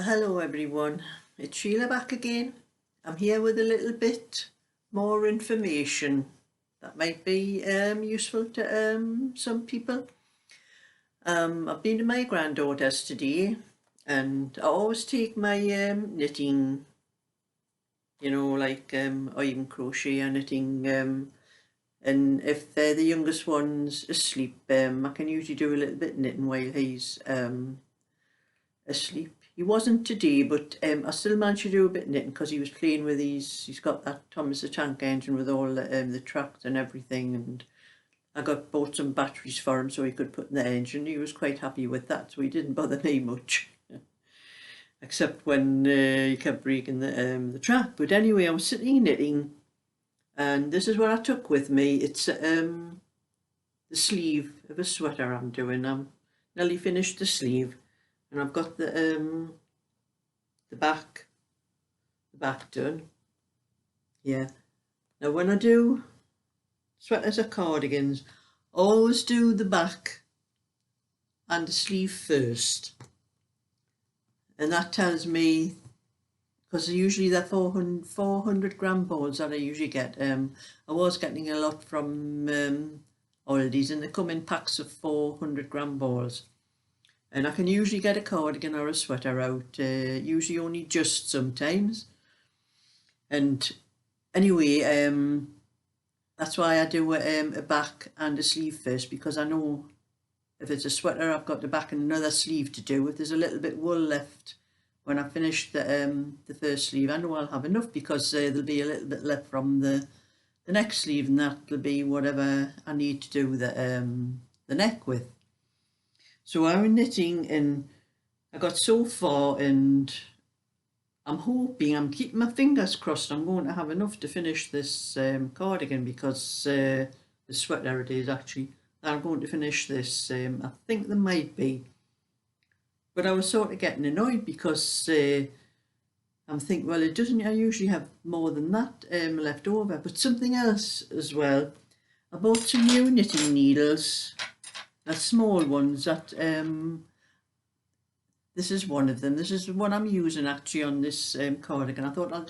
Hello everyone, it's Sheila back again. I'm here with a little bit more information that might be useful to some people. I've been to my granddaughter's today and I always take my knitting, or even crochet or knitting, and if they're the youngest one's asleep, I can usually do a little bit knitting while he's asleep. He wasn't today, but I still managed to do a bit of knitting because he was playing with he's got that Thomas the Tank engine with all the tracks and everything, and I bought some batteries for him so he could put in the engine. He was quite happy with that, so he didn't bother me much, except when he kept breaking the track. But anyway, I was sitting knitting, and this is what I took with me. It's the sleeve of a sweater I'm doing. I'm nearly finished the sleeve. And I've got the back done. Yeah. Now when I do sweaters or cardigans, I always do the back and the sleeve first. And that tells me, because usually they're 400 gram balls that I usually get. I was getting a lot from Aldi's, and they come in packs of 400 gram balls. And I can usually get a cardigan or a sweater out, usually only just sometimes. And anyway, that's why I do a back and a sleeve first, because I know if it's a sweater, I've got the back and another sleeve to do. If there's a little bit wool left when I finish the first sleeve, I know I'll have enough, because there'll be a little bit left from the next sleeve, and that'll be whatever I need to do the neck with. So I'm knitting, and I got so far, and I'm keeping my fingers crossed I'm going to have enough to finish this cardigan, because the sweater it is actually, that I'm going to finish this. I think there might be, but I was sort of getting annoyed because I'm thinking, well, it doesn't, I usually have more than that left over. But something else as well, I bought some new knitting needles. Small ones that this is one of them. This is the one I'm using actually on this cardigan. I thought I'll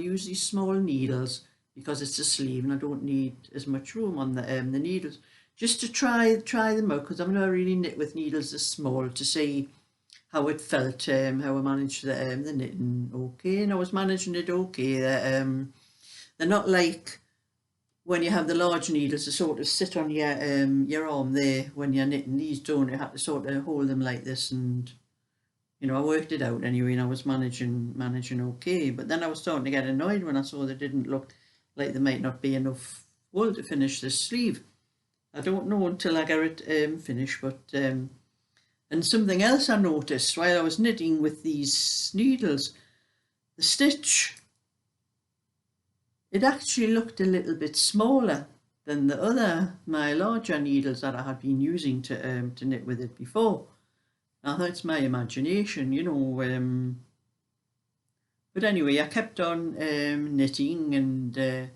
use these small needles because it's a sleeve and I don't need as much room on the needles, just to try them out, because I've never really knit with needles this small, to see how it felt, how I managed the knitting okay. And I was managing it okay. They're not like when you have the large needles to sort of sit on your arm there when you're knitting. These don't, you have to sort of hold them like this, and I worked it out anyway, and I was managing okay. But then I was starting to get annoyed when I saw they didn't look like there might not be enough wool to finish this sleeve. I don't know until I get it finished. But and something else I noticed while I was knitting with these needles, the stitch, it actually looked a little bit smaller than my larger needles that I had been using to knit with it before. Now that's my imagination, but anyway, I kept on knitting, and then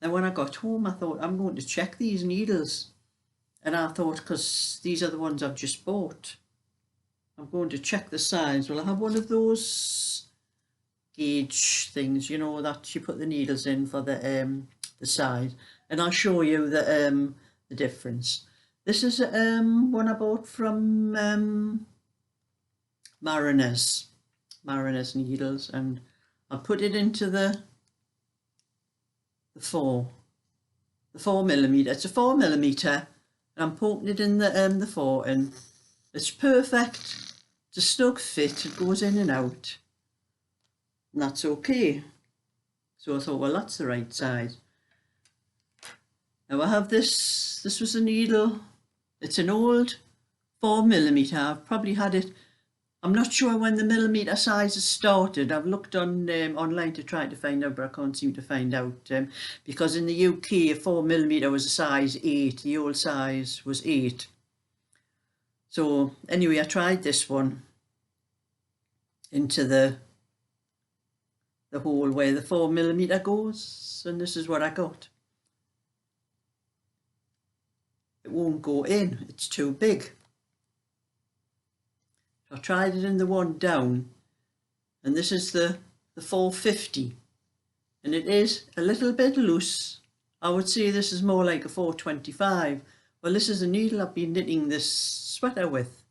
when I got home, I thought I'm going to check these needles, and I thought, because these are the ones I've just bought, I'm going to check the size. Well, I have one of those gauge things, that you put the needles in for the size, and I'll show you the difference. This is one I bought from Mariners needles, and I put it into the 4mm. It's a 4mm, and I'm poking it in the 4, and it's perfect. It's a snug fit. It goes in and out. And that's okay. So I thought, well, that's the right size. Now I have this was a needle, it's an old 4mm. I've probably had it, I'm not sure when the millimetre sizes started. I've looked on online to try to find out, but I can't seem to find out, because in the UK a 4mm was a size 8, the old size was 8. So anyway, I tried this one into the hole where the 4mm goes, and this is what I got. It won't go in, it's too big. So I tried it in the one down, and this is the 450, and it is a little bit loose. I would say this is more like a 425. Well, this is the needle I've been knitting this sweater with.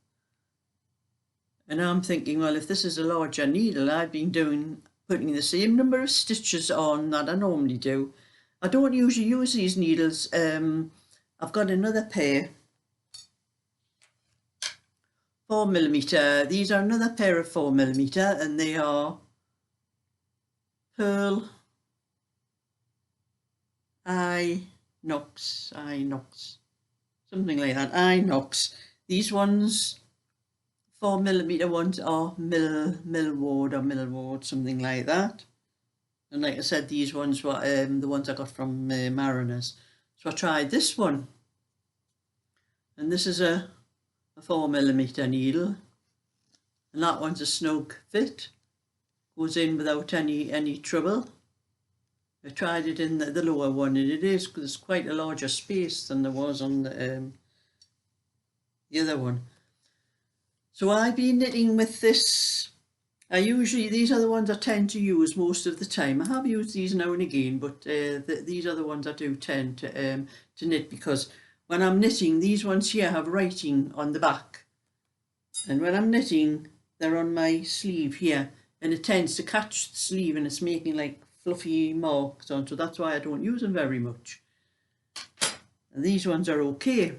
And I'm thinking, well, if this is a larger needle, I've been putting the same number of stitches on that I normally do. I don't usually use these needles. I've got another pair, 4mm. These are another pair of 4mm, and they are Pearl Inox, something like that, Inox. These ones, 4mm ones, are Millward, something like that. And like I said, these ones were the ones I got from Mariners. So I tried this one, and this is a 4mm needle, and that one's a snug fit, goes in without any trouble. I tried it in the lower one, and there's quite a larger space than there was on the other one. So I've been knitting with this. These are the ones I tend to use most of the time. I have used these now and again, but these are the ones I do tend to knit, because when I'm knitting, these ones here have writing on the back, and when I'm knitting, they're on my sleeve here, and it tends to catch the sleeve, and it's making like fluffy marks on, so that's why I don't use them very much. And these ones are okay.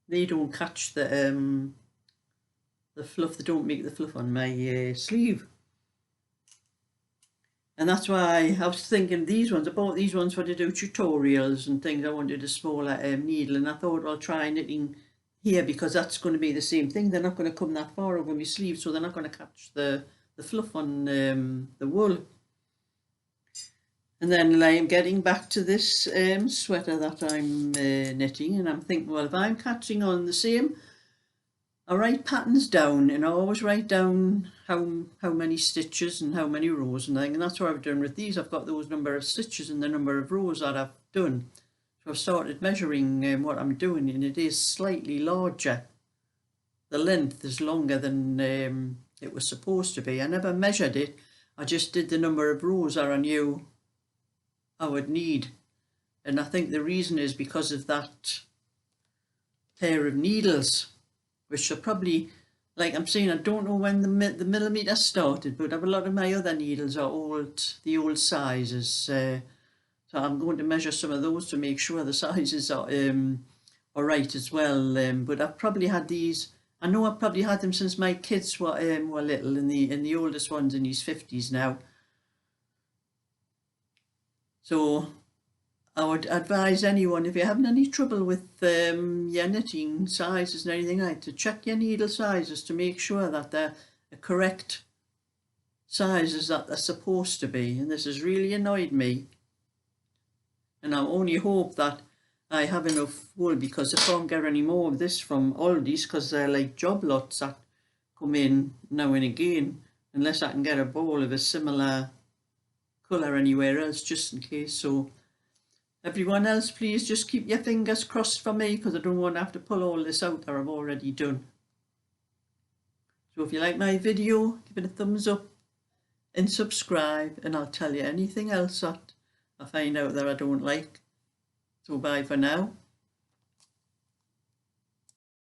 They don't catch the fluff. They don't make the fluff on my sleeve. And that's why I was thinking I bought these ones for to do tutorials and things. I wanted a smaller needle, and I thought I'll try knitting here, because that's going to be the same thing. They're not going to come that far over my sleeve, so they're not going to catch the fluff on the wool. And then I'm getting back to this sweater that I'm knitting, and I'm thinking, well, if I'm catching on the same, I write patterns down, and I always write down how many stitches and how many rows and things, and that's what I've done with these. I've got those number of stitches and the number of rows that I've done. So I've started measuring what I'm doing, and it is slightly larger. The length is longer than it was supposed to be. I never measured it. I just did the number of rows that I knew I would need. And I think the reason is because of that pair of needles, which are probably, like I'm saying, I don't know when the millimetre started, but a lot of my other needles are the old sizes. So I'm going to measure some of those to make sure the sizes are right as well. But I've probably had these. I know I've probably had them since my kids were little, and the oldest one's in his 50s now. So I would advise anyone, if you're having any trouble with your knitting sizes and anything like, to check your needle sizes to make sure that they're the correct sizes that they're supposed to be. And this has really annoyed me. And I only hope that I have enough wool, because I can't get any more of this from Aldi's, because they're like job lots that come in now and again, unless I can get a ball of a similar colour anywhere else, just in case. So everyone else, please just keep your fingers crossed for me, because I don't want to have to pull all this out that I've already done. So if you like my video, give it a thumbs up and subscribe, and I'll tell you anything else that I find out that I don't like. So bye for now.